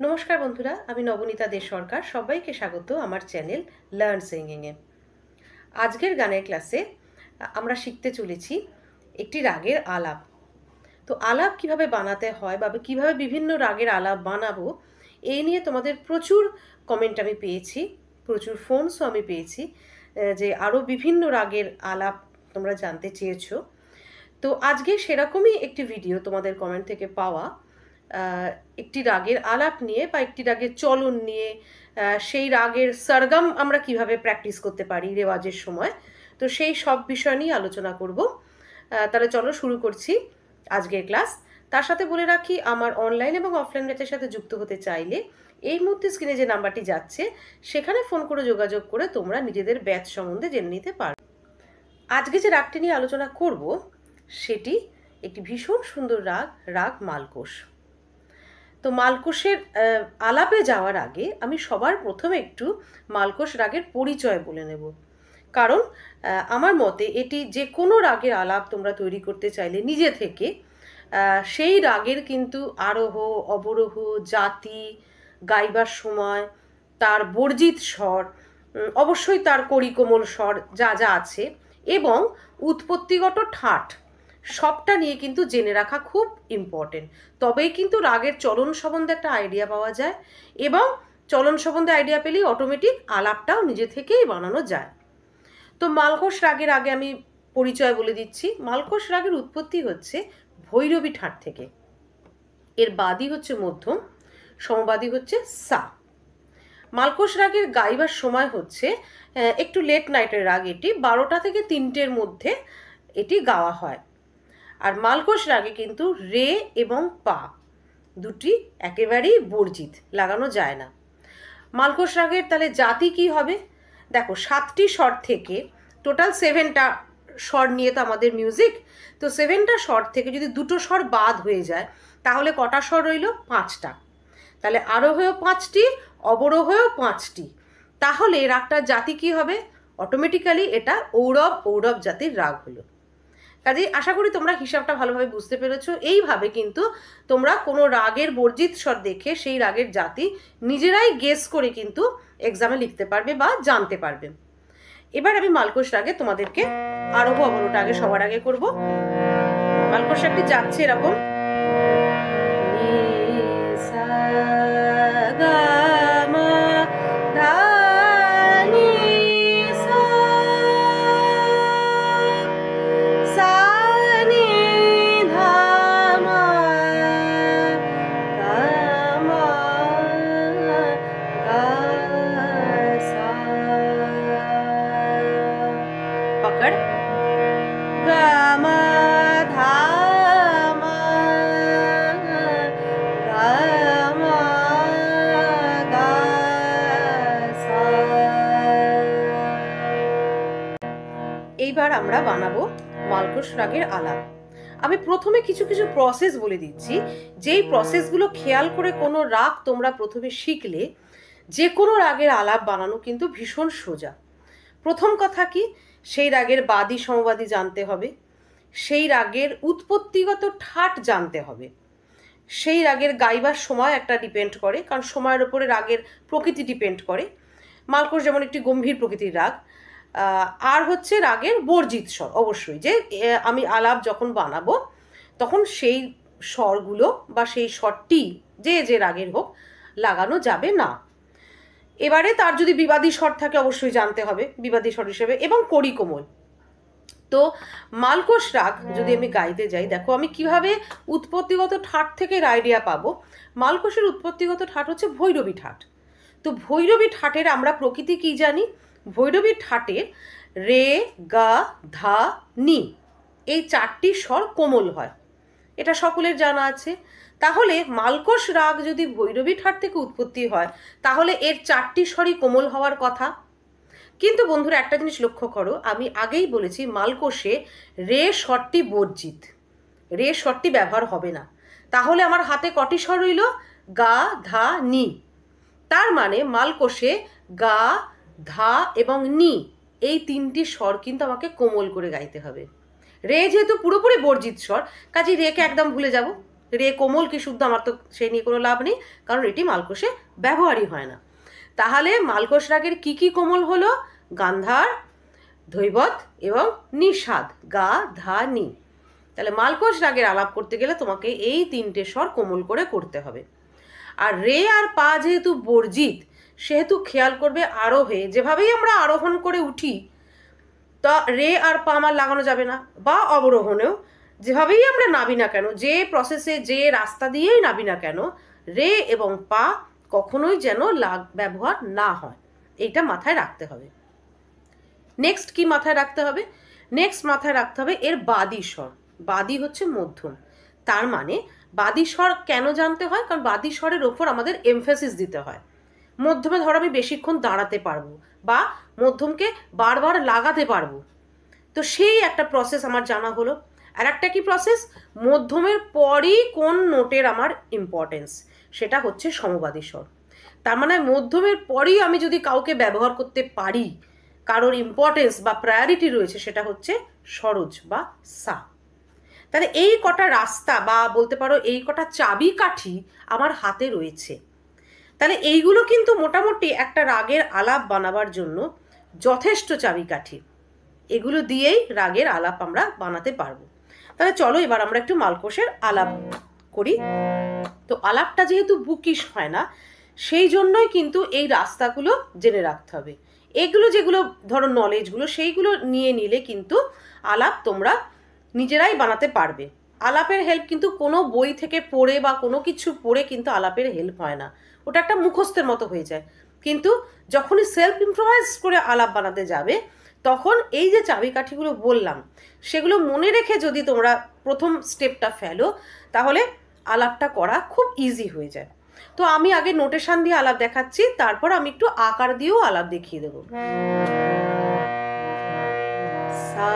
নমস্কার বন্ধুরা, আমি নবনীতা দে সরকার। সবাইকে স্বাগত আমার চ্যানেল লার্ন সিঙ্গিংয়ে। আজকের গানের ক্লাসে আমরা শিখতে চলেছি একটি রাগের আলাপ। তো আলাপ কিভাবে বানাতে হয় বা কিভাবে বিভিন্ন রাগের আলাপ বানাবো, এই নিয়ে তোমাদের প্রচুর কমেন্ট আমি পেয়েছি, প্রচুর ফোনসও আমি পেয়েছি যে আরও বিভিন্ন রাগের আলাপ তোমরা জানতে চেয়েছো। তো আজকে সেরকমই একটি ভিডিও তোমাদের কমেন্ট থেকে পাওয়া, একটি রাগের আলাপ নিয়ে বা একটি রাগের চলন নিয়ে, সেই রাগের সরগম আমরা কিভাবে প্র্যাকটিস করতে পারি রেওয়াজের সময়। তো সেই সব বিষয় নিয়ে আলোচনা করব। তাহলে চলো শুরু করছি আজকের ক্লাস। তার সাথে বলে রাখি, আমার অনলাইন এবং অফলাইন ব্যাচের সাথে যুক্ত হতে চাইলে এই মুহূর্তে স্ক্রিনে যে নাম্বারটি যাচ্ছে সেখানে ফোন করে যোগাযোগ করে তোমরা নিজেদের ব্যাচ সম্বন্ধে জেনে নিতে পারো। আজকে যে রাগটি নিয়ে আলোচনা করব সেটি একটি ভীষণ সুন্দর রাগ মালকোষ। তো মালকোষের আলাপে যাওয়ার আগে আমি সবার প্রথমে একটু মালকোষ রাগের পরিচয় বলে নেব, কারণ আমার মতে এটি যে কোনো রাগের আলাপ তোমরা তৈরি করতে চাইলে নিজে থেকে সেই রাগের কিন্তু আরোহ অবরোহ জাতি, গাইবার সময় তার বর্জিত স্বর, অবশ্যই তার কড়িকোমল স্বর যা যা আছে, এবং উৎপত্তিগত ঠাট সবটা নিয়ে কিন্তু জেনে রাখা খুব ইম্পর্টেন্ট। তবেই কিন্তু রাগের চলন সম্বন্ধে একটা আইডিয়া পাওয়া যায়, এবং চলন সম্বন্ধে আইডিয়া পেলেই অটোমেটিক আলাপটাও নিজে থেকেই বানানো যায়। তো মালকোষ রাগের আগে আমি পরিচয় বলে দিচ্ছি। মালকোষ রাগের উৎপত্তি হচ্ছে ভৈরবী ঠাট থেকে। এর বাদী হচ্ছে মধ্যম, সমবাদী হচ্ছে সা। মালকোষ রাগের গাইবার সময় হচ্ছে একটু লেট নাইটের রাগ, এটি 12টা থেকে 3টের মধ্যে এটি গাওয়া হয়। আর মালকোষ রাগে কিন্তু রে এবং পা দুটি একেবারেই বর্জিত, লাগানো যায় না। মালকোষ রাগের তাহলে জাতি কি হবে? দেখো, 7টি স্বর থেকে টোটাল 7টা স্বর নিয়ে তো আমাদের মিউজিক। তো 7টা স্বর থেকে যদি 2টো স্বর বাদ হয়ে যায় তাহলে কটা স্বর রইল? 5টা। তাহলে আরোহেও 5টি, অবরোহেও 5টি। তাহলে রাগটার জাতি কি হবে? অটোমেটিক্যালি এটা ঔড়ব জাতির রাগ হলো। কাজেই আশা করি তোমরা হিসাবটা ভালোভাবে বুঝতে পেরেছো। এইভাবে কিন্তু তোমরা কোনো রাগের বর্জিত স্বর দেখে সেই রাগের জাতি নিজেরাই গেস করে কিন্তু এক্সামে লিখতে পারবে বা জানতে পারবে। এবার আমি মালকোষ রাগে তোমাদেরকে আরোহ অবরোহটা আগে সবার আগে করব। মালকোষ রাগটি যাচ্ছে এরকম, पकड़ गम धाम गम गा सा। এইবার আমরা বানাবো মালকোষ রাগের আলাপ। আমি প্রথমে কিছু কিছু প্রসেস বলে দিচ্ছি, যেই প্রসেসগুলো খেয়াল করে কোনো রাগ তোমরা প্রথমে শিখলে যে কোনো রাগের আলাপ বানানো কিন্তু ভীষণ সোজা। প্রথম কথা কি, সেই রাগের বাদী সমবাদী জানতে হবে, সেই রাগের উৎপত্তিগত ঠাট জানতে হবে, সেই রাগের গাইবার সময় একটা ডিপেন্ড করে, কারণ সময়ের ওপরে রাগের প্রকৃতি ডিপেন্ড করে। মালকোষ যেমন একটি গম্ভীর প্রকৃতির রাগ। আর হচ্ছে রাগের বর্জিত স্বর, অবশ্যই যে আমি আলাপ যখন বানাবো তখন সেই স্বরগুলো বা সেই স্বরটি যে রাগের হোক লাগানো যাবে না। এবারে তার যদি বিবাদী স্বর থাকে অবশ্যই জানতে হবে বিবাদী স্বর হিসেবে, এবং কড়িকোমল। তো মালকোষ রাগ যদি আমি গাইতে যাই, দেখো আমি কিভাবে উৎপত্তিগত ঠাট থেকে আইডিয়া পাবো। মালকোষের উৎপত্তিগত ঠাট হচ্ছে ভৈরবী ঠাট। তো ভৈরবী ঠাটের আমরা প্রকৃতি কি জানি? ভৈরবী ঠাটের রে, গা, ধা, নি এই 4টি স্বর কোমল হয়, এটা সকলের জানা আছে। তাহলে মালকোষ রাগ যদি ভৈরবী ঠাট থেকে উৎপত্তি হয় তাহলে এর 4টি স্বরই কোমল হওয়ার কথা। কিন্তু বন্ধুরা একটা জিনিস লক্ষ্য করো, আমি আগেই বলেছি মালকোষে রে স্বরটি বর্জিত, রে স্বরটি ব্যবহার হবে না। তাহলে আমার হাতে কটি স্বর রইল? গা, ধা, নি। তার মানে মালকোষে গা, ধা এবং নি এই 3টি স্বর কিন্তু আমাকে কোমল করে গাইতে হবে। রে যেহেতু পুরোপুরি বর্জিত স্বর, কাজে রেকে একদম ভুলে যাব। রে কোমল কি শুদ্ধ আমার তো সেই নিয়ে কোনো লাভ নেই, কারণ এটি মালকোষে ব্যবহারই হয় না। তাহলে মালকোষ রাগের কি কি কোমল হলো? গান্ধার, ধৈবত এবং নিষাদ, গা ধা নি। তাহলে মালকোষ রাগের আলাপ করতে গেলে তোমাকে এই তিনটে স্বর কোমল করে করতে হবে। আর রে আর পা যেহেতু বর্জিত, সেহেতু খেয়াল করবে আরোহে যেভাবেই আমরা আরোহণ করে উঠি, তা রে আর পা আমার লাগানো যাবে না, বা অবরোহণেও যেভাবেই আমরা নাবি না কেন, যে প্রসেসে যে রাস্তা দিয়েই নাবি না কেন, রে এবং পা কখনোই যেন ব্যবহার না হয়, এইটা মাথায় রাখতে হবে। নেক্সট কি মাথায় রাখতে হবে? নেক্সট মাথায় রাখতে হবে এর বাদী স্বর। বাদী হচ্ছে মধ্যম। তার মানে বাদী স্বর কেন জানতে হয়? কারণ বাদী স্বরের ওপর আমাদের এমফেসিস দিতে হয়। মধ্যমে ধরো আমি বেশিক্ষণ দাঁড়াতে পারবো, বা মধ্যমকে বারবার লাগাতে পারবো, তো সেই একটা প্রসেস আমার জানা হলো। আর একটা কি প্রসেস? মধ্যমের পরই কোন নোটের আমার ইম্পর্টেন্স, সেটা হচ্ছে সমবাদী স্বর। তার মানে মধ্যমের পরই আমি যদি কাউকে ব্যবহার করতে পারি, কারোর ইম্পর্টেন্স বা প্রায়োরিটি রয়েছে, সেটা হচ্ছে সরোজ বা সা। তাহলে এই কটা রাস্তা বা বলতে পারো এই কটা চাবিকাঠি আমার হাতে রয়েছে। তাহলে এইগুলো কিন্তু মোটামুটি একটা রাগের আলাপ বানাবার জন্য যথেষ্ট চাবিকাঠি। এগুলো দিয়েই রাগের আলাপ আমরা বানাতে পারবো। তাহলে চলো এবার আমরা একটু মালকোষের আলাপ করি। তো আলাপটা যেহেতু বুকিশ হয় না, সেই জন্যই কিন্তু এই রাস্তাগুলো জেনে রাখতে হবে। এগুলো যেগুলো ধরো নলেজগুলো, সেইগুলো নিয়ে নিলে কিন্তু আলাপ তোমরা নিজেরাই বানাতে পারবে। আলাপের হেল্প কিন্তু কোনো বই থেকে পড়ে বা কোনো কিছু পড়ে কিন্তু আলাপের হেল্প হয় না, ওটা একটা মুখস্থের মতো হয়ে যায়। কিন্তু যখনই সেলফ ইম্প্রোভাইজ করে আলাপ বানাতে যাবে, তখন এই যে চাবিকাঠিগুলো বললাম, সেগুলো মনে রেখে যদি তোমরা প্রথম স্টেপটা ফেলো, তাহলে আলাপটা করা খুব ইজি হয়ে যায়। তো আমি আগে নোটেশন দিয়ে আলাপ দেখাচ্ছি, তারপর আমি একটু আকার দিয়েও আলাপ দেখিয়ে দেবো। সা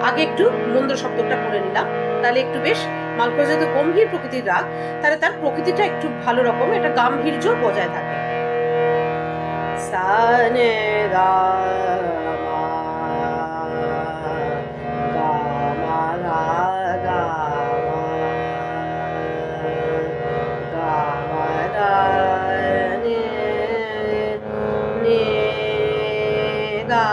আগে একটু মন্দ্র শব্দটা করে নিলাম, তাহলে একটু বেশ মালকোষ যেহেতু গম্ভীর প্রকৃতির রাগ, তাহলে তার প্রকৃতিটা একটু ভালো রকম একটা গাম্ভীর্য বজায় থাকে। সানে দা মা গা মা রা গা মা গা মা রা নে নে গা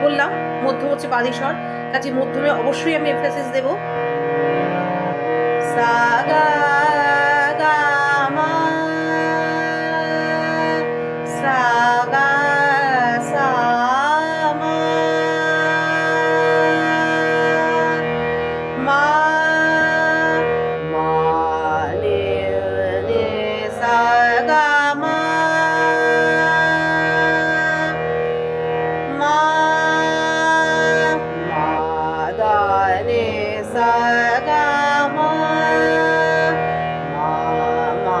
বললাম মধ্যম হচ্ছে বাদী স্বর, কাজে মধ্যমে অবশ্যই আমি এমফাসিস দেব। সা গা গা মা সা গা সা মা মা মা নে নে সা গা মা মা মা দা নে সা গা মা মা।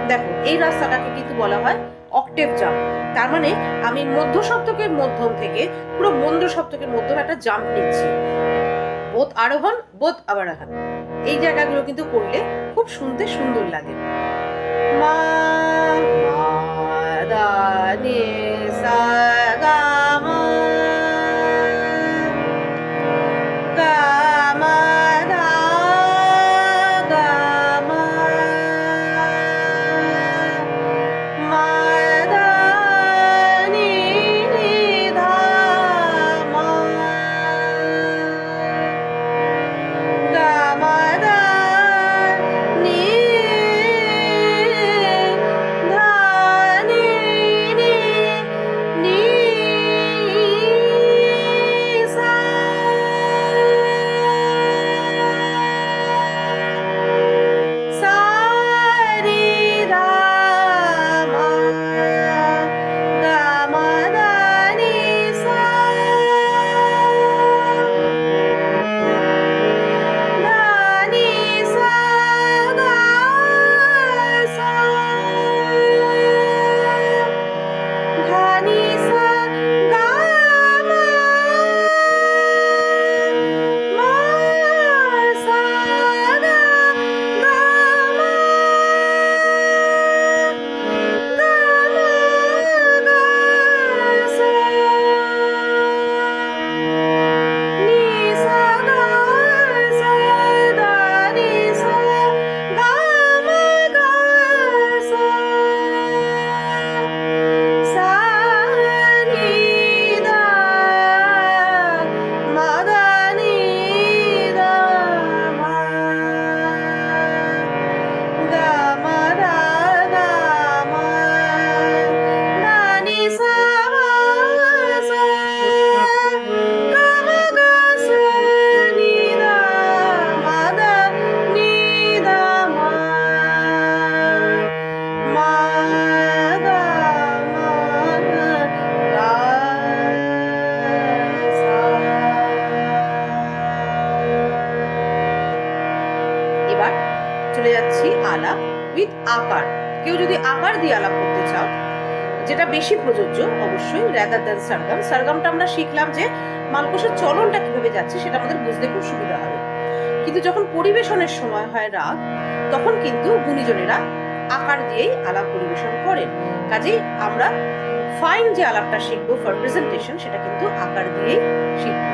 দেখো এই রাস্তাটাকে কিন্তু বলা হয় অক্টেভ জাম্প। তার মানে আমি মধ্য সপ্তকের মধ্যম থেকে পুরো মন্দ্র সপ্তকের মধ্যম একটা জাম্প নিচ্ছি, বোধ আরোহণ বোধ আবরোহণ। এই জায়গাগুলো কিন্তু করলে খুব শুনতে সুন্দর লাগে। মা মা দা নে সা গা মা গা মা দা গা মা মা দা নি নি ধা মা গা মা দা উইথ আকার। কেউ যদি আকার দিয়ে আলাপ করতে চাও, যেটা বেশি প্রযোজ্য অবশ্যই রাদার দ্যান সরগম। সরগমটা আমরা শিখলাম যে মালকোষের চলনটা কিভাবে যাচ্ছে সেটা আমাদের বুঝতে খুব সুবিধা হবে। কিন্তু যখন পরিবেশনের সময় হয় রাগ, তখন কিন্তু গুণীজনেরা আকার দিয়েই আলাপ পরিবেশন করেন। কাজেই আমরা ফাইন যে আলাপটা শিখবো ফর প্রেজেন্টেশন, সেটা কিন্তু আকার দিয়েই শিখবো।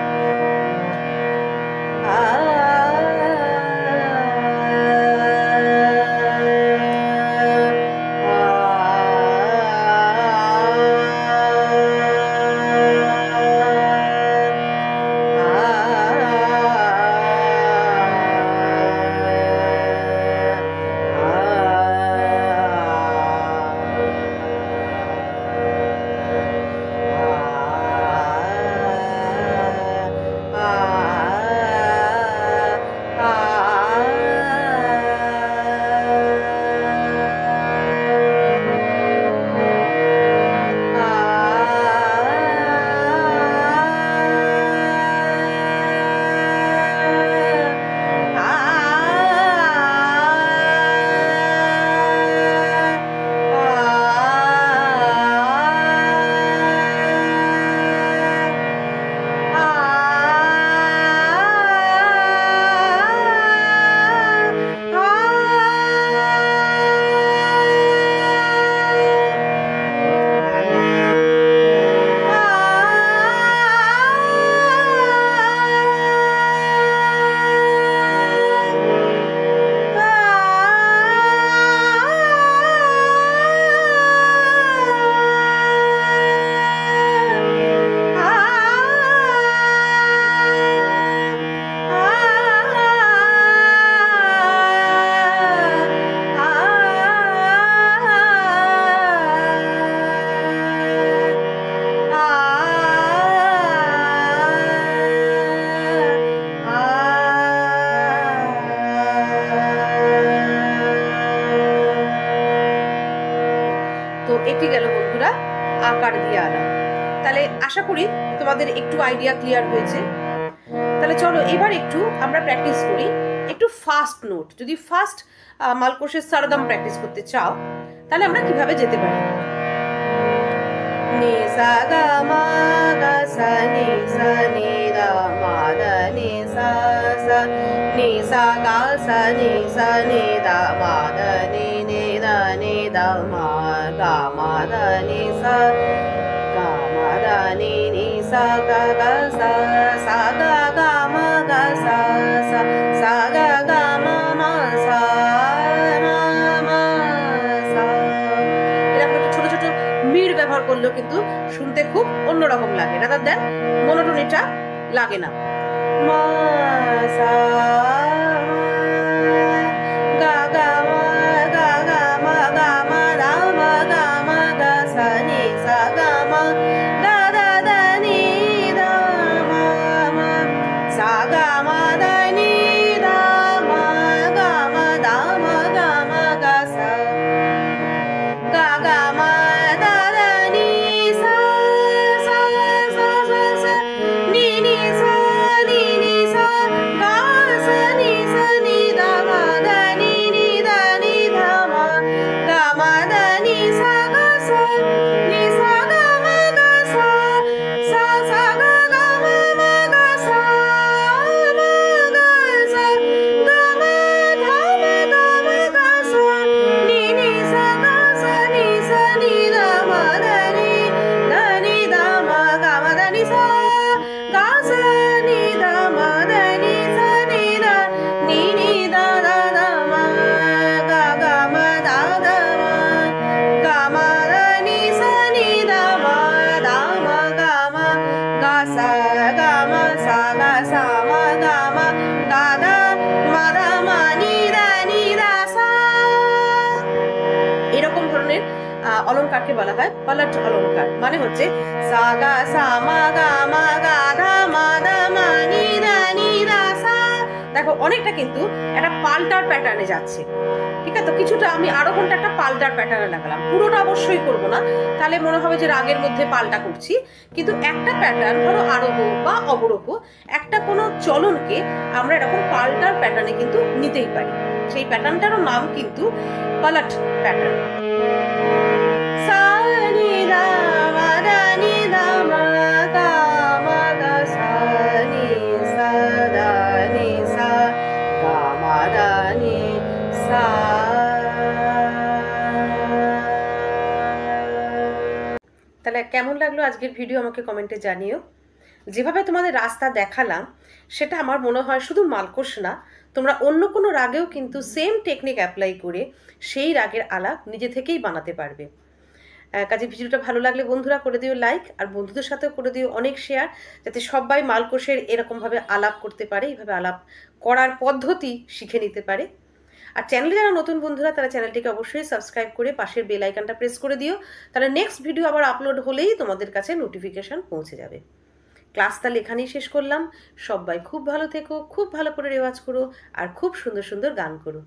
এটি গেল বন্ধুরা আকার দিয়ে আলাপ। তাহলে আশা করি তোমাদের একটু আইডিয়া ক্লিয়ার হয়েছে। তাহলে চলো এবার একটু আমরা প্র্যাকটিস করি একটু ফাস্ট নোট। যদি ফাস্ট মালকোষের সরগম প্র্যাকটিস করতে চাও, তাহলে আমরা কিভাবে যেতে পারি? নি সা গা মা গা সা নি সা নি দা মা দা নি সা সা নি সা গা সা নি সা নি দা মা দা নি দা নি দা মা গা মা দা নি সা গা মা দা নি সা গা গা সা সা গা গা মা গা সা সা সা গা গা মা মা সা মা মা সা। এরকম একটু ছোট ছোট মিড় ব্যবহার করলেও কিন্তু শুনতে খুব অন্যরকম লাগে, রাদার দ্যান মনোটোনিটা লাগে না। মা সা গা গা মা গা গা মা গা মা দা মা গা মা গা সা নি সা গা মা দা দা দা নি দা মা মা সা গা মা দা নি দা মা গা মা দা মা গা মা গা সা গা গা মা দা দা নি সা সা সা সা সা নি নি সা নি নি সা গা সা নি দা মা দা নি দা নি ধা মা গা মা দা নি সা গা সা নি সা গা মা গা সা সা সা গা গা মা মা গা সা মা গা সা গা মা ধা মা গা মা গা সা নি সা গা সা নি দা মা দা নি দা মা গা মা দা নি সা গা সা নি দা মা দা নি সা নি দা দা দা মা গা গা মা দা দা মা গা মা দা নি সা নি দা মা দা মা গা মা গা সা গা মা সা গা সা মা গা মা গা দা মা দা মা নি দা সা। এরকম ধরনের অলংকারকে বলা হয় পলট অলংকার। মানে হচ্ছে সা গা সা মা গা ধা মা দা মা নি দা সা। দেখো অনেকটা কিন্তু একটা পাল্টার প্যাটার্নে যাচ্ছে, ঠিক আছে? তো কিছুটা আমি আরোহণটা একটা পাল্টার প্যাটার্নে লাগালাম, পুরোটা অবশ্যই করবো না, তাহলে মনে হবে যে রাগের মধ্যে পাল্টা করছি। কিন্তু একটা প্যাটার্ন, ধরো আরোহ বা অবরোহ, একটা কোনো চলনকে আমরা এরকম পাল্টার প্যাটার্নে কিন্তু নিতেই পারি। সেই প্যাটার্নটারও নাম কিন্তু পালাট প্যাটার্ন। তাহলে কেমন লাগলো আজকের ভিডিও আমাকে কমেন্টে জানিও। যেভাবে তোমাদের রাস্তা দেখালাম সেটা আমার মনে হয় শুধু মালকোষ না, তোমরা অন্য কোনো রাগেও কিন্তু সেম টেকনিক অ্যাপ্লাই করে সেই রাগের আলাপ নিজে থেকেই বানাতে পারবে। কাজে ভিডিওটা ভালো লাগলে বন্ধুরা করে দিও লাইক, আর বন্ধুদের সাথেও করে দিও অনেক শেয়ার, যাতে সবাই মালকোষের এরকমভাবে আলাপ করতে পারে, এইভাবে আলাপ করার পদ্ধতি শিখে নিতে পারে। আর চ্যানেলে যারা নতুন বন্ধুরা তারা চ্যানেলটিকে অবশ্যই সাবস্ক্রাইব করে পাশের বেল আইকনটা প্রেস করে দিও, তাহলে নেক্সট ভিডিও আবার আপলোড হলেই তোমাদের কাছে নোটিফিকেশান পৌঁছে যাবে। ক্লাস তাহলে এখানেই শেষ করলাম। সবাই খুব ভালো থেকো, খুব ভালো করে রেওয়াজ করো, আর খুব সুন্দর সুন্দর গান করো।